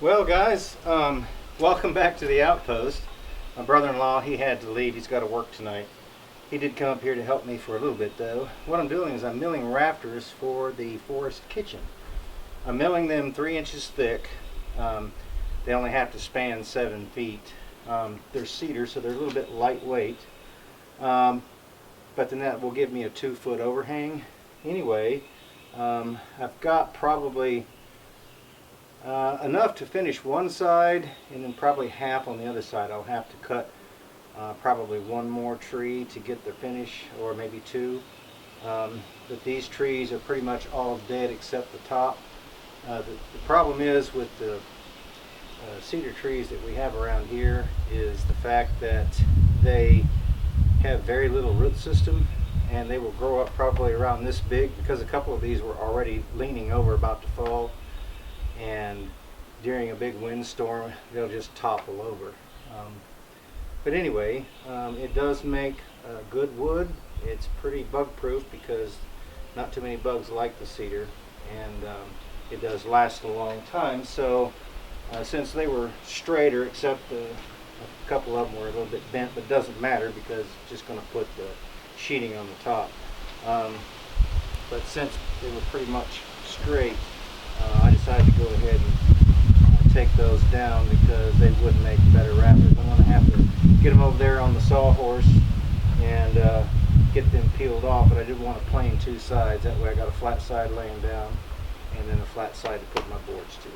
Well, guys, welcome back to the Outpost. My brother-in-law, he had to leave. He's got to work tonight. He did come up here to help me for a little bit, though. What I'm doing is I'm milling rafters for the forest kitchen. I'm milling them 3 inches thick. They only have to span 7 feet. They're cedar, so they're a little bit lightweight. But then that will give me a 2-foot overhang. Anyway, I've got probably enough to finish one side, and then probably half on the other side. I'll have to cut probably one more tree to get the finish, or maybe 2. But these trees are pretty much all dead except the top. The problem is with the cedar trees that we have around here is the fact that they have very little root system, and they will grow up probably around this big, because a couple of these were already leaning over about to fall, and during a big windstorm they'll just topple over. But anyway, it does make good wood. It's pretty bug proof because not too many bugs like the cedar, and it does last a long time. So since they were straighter, except a couple of them were a little bit bent, but it doesn't matter because it's just going to put the sheeting on the top. But since they were pretty much straight, I decided to go ahead and take those down because they would make better rafters. I'm going to have to get them over there on the sawhorse and get them peeled off, but I did want to plane 2 sides. That way I got a flat side laying down and then a flat side to put my boards to.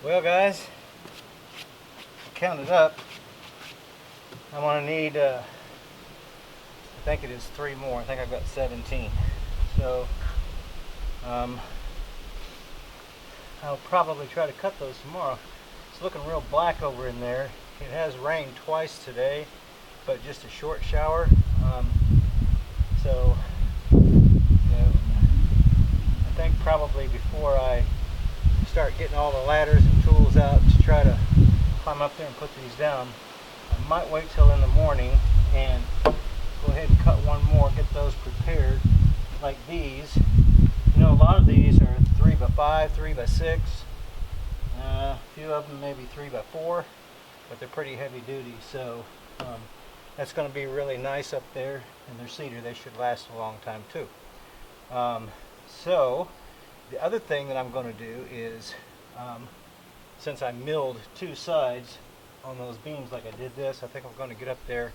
Well, guys, counted up, I'm going to need, I think it is 3 more. I think I've got 17. So I'll probably try to cut those tomorrow. It's looking real black over in there. It has rained twice today, but just a short shower. So I think probably before I start getting all the ladders and tools out to try to climb up there and put these down, I might wait till in the morning and go ahead and cut one more, get those prepared like these. You know, a lot of these are 3x5, 3x6, a few of them maybe 3x4, but they're pretty heavy duty, so that's going to be really nice up there, and they're cedar. They should last a long time too. So the other thing that I'm going to do is, since I milled 2 sides on those beams like I did this, I think I'm going to get up there,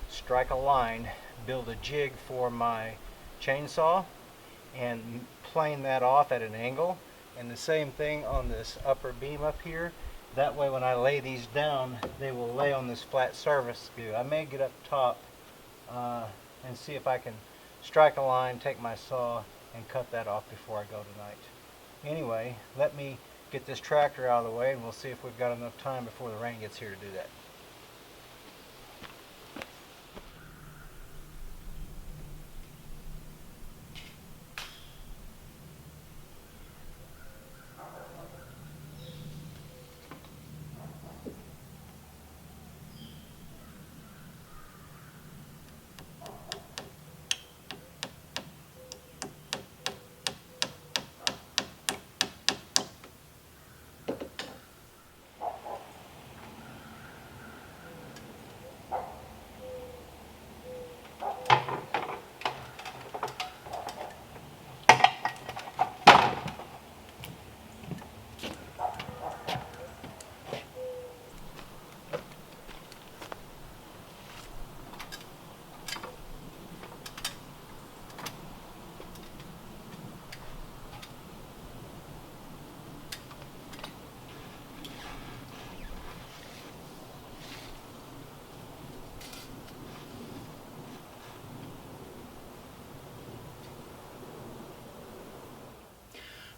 strike a line, build a jig for my chainsaw, and plane that off at an angle. And the same thing on this upper beam up here. That way when I lay these down, they will lay on this flat surface view. I may get up top and see if I can strike a line, take my saw, and cut that off before I go tonight. Anyway, let me get this tractor out of the way, and we'll see if we've got enough time before the rain gets here to do that.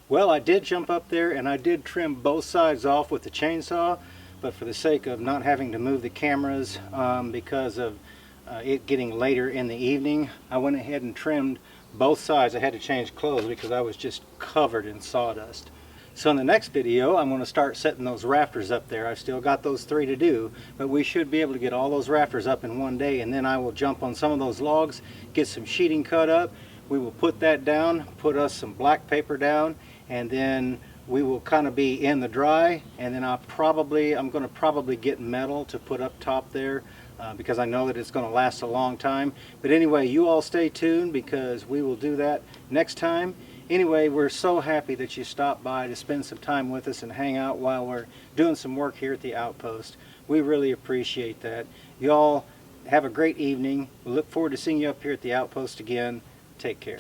Well, I did jump up there and I did trim both sides off with the chainsaw, but for the sake of not having to move the cameras because of it getting later in the evening, I went ahead and trimmed both sides. I had to change clothes because I was just covered in sawdust. So in the next video, I'm going to start setting those rafters up there. I've still got those 3 to do, but we should be able to get all those rafters up in one day, and then I will jump on some of those logs, get some sheeting cut up. We will put that down, put us some black paper down, and then we will kind of be in the dry, and then I'm going to probably get metal to put up top there because I know that it's going to last a long time. But anyway, you all stay tuned because we will do that next time. Anyway, we're so happy that you stopped by to spend some time with us and hang out while we're doing some work here at the Outpost. We really appreciate that. You all have a great evening. We look forward to seeing you up here at the Outpost again. Take care.